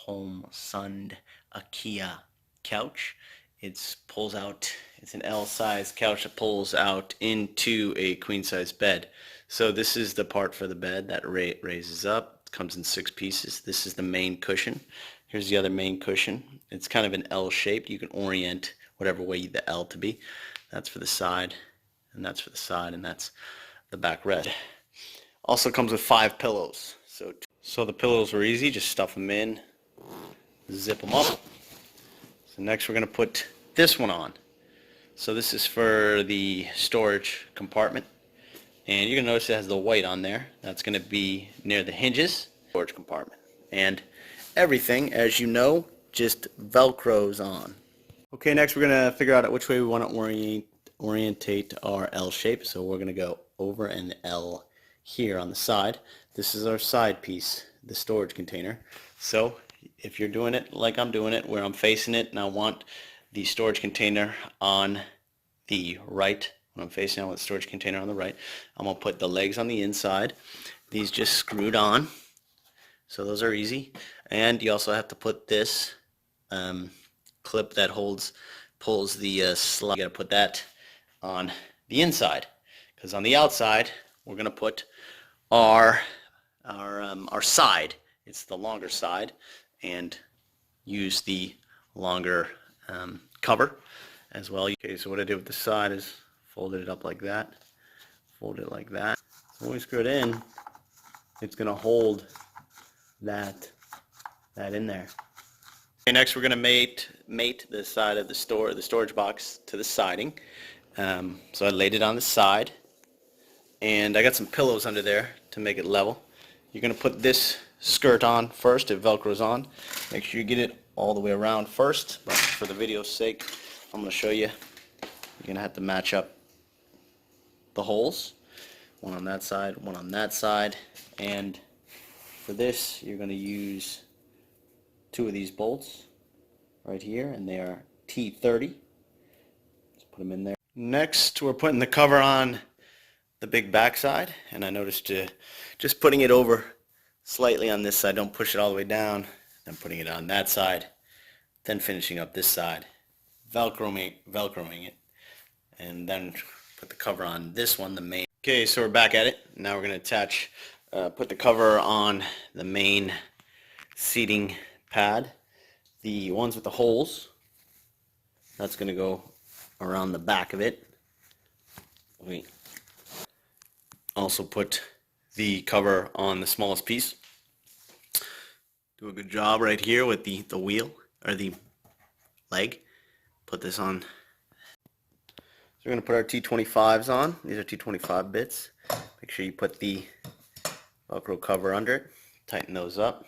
Holmsund Ikea couch. It's an L size couch that pulls out into a queen size bed. So this is the part for the bed that raises up. It comes in 6 pieces. This is the main cushion. Here's the other main cushion. It's kind of an L shape. You can orient whatever way you the L to be. That's for the side, and that's for the side, and that's the backrest. Also comes with 5 pillows. So the pillows were easy. Just stuff them in, zip them up. So next we're going to put this one on. So this is for the storage compartment. And you're going to notice it has the white on there. That's going to be near the hinges, storage compartment. And everything, as you know, just Velcros on. Okay, next we're going to figure out which way we want to orientate our L shape. So we're going to go over an L here on the side. This is our side piece, the storage container. So if you're doing it like I'm doing it, where I'm facing it and I want the storage container on the right, when I'm facing out with the storage container on the right, I'm going to put the legs on the inside. These just screwed on, so those are easy. And you also have to put this clip that pulls the slide. You got to put that on the inside, because on the outside we're going to put our side. It's the longer side, and use the longer cover as well. Okay, so what I did with the side is folded it up like that, fold it like that. So when we screw it in, it's going to hold that in there. Okay, next we're going to mate the side of the storage box to the siding. So I laid it on the side, and I got some pillows under there to make it level. You're going to put this skirt on first. It Velcros on. Make sure you get it all the way around first, but for the video's sake, I'm going to show you. You're going to have to match up the holes, one on that side, one on that side, and for this you're going to use 2 of these bolts right here, and they are T30. Just put them in there. Next we're putting the cover on the big back side, and I noticed just putting it over slightly on this side, don't push it all the way down, then putting it on that side, then finishing up this side, velcroing it, and then put the cover on this one, the main. Okay, so we're back at it. Now we're going to put the cover on the main seating pad. The ones with the holes, that's going to go around the back of it. We also put the cover on the smallest piece. Do a good job right here with the wheel, or the leg. Put this on. So we're going to put our T25s on. These are T25 bits. Make sure you put the Velcro cover under it. Tighten those up.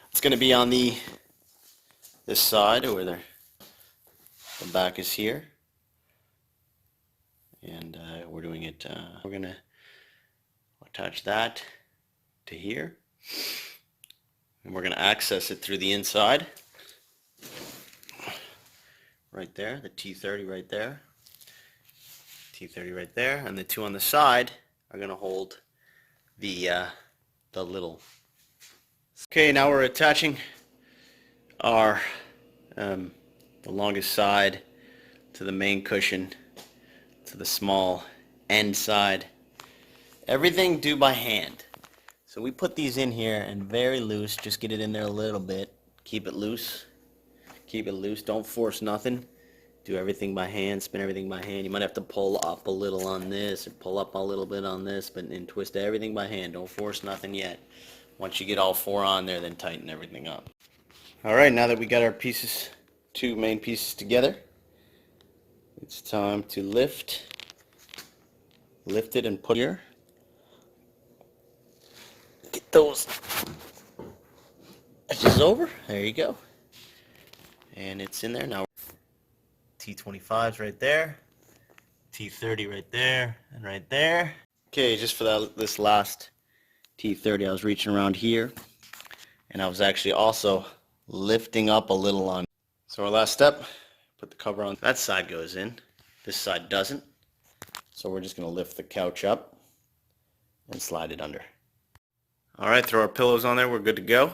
It's going to be on this side, where the back is here. And we're doing it, we're going to attach that to here, and we're going to access it through the inside right there, the T30 right there, T30 right there, and the 2 on the side are going to hold the little. Okay, now we're attaching our the longest side to the main cushion, to the small end side. Everything do by hand. So we put these in here and very loose, just get it in there a little bit. Keep it loose. Keep it loose. Don't force nothing. Do everything by hand, spin everything by hand. You might have to pull up a little on this, or pull up a little bit on this, and twist everything by hand. Don't force nothing yet. Once you get all 4 on there, then tighten everything up. Alright, now that we got our pieces, 2 main pieces together, it's time to lift it and put here. Get those edges over. There you go. And it's in there now. T25s right there. T30 right there. And right there. Okay, just for this last T30, I was reaching around here. And I was actually also lifting up a little on. So our last step, put the cover on. That side goes in. This side doesn't. So we're just going to lift the couch up and slide it under. Alright, throw our pillows on there, we're good to go.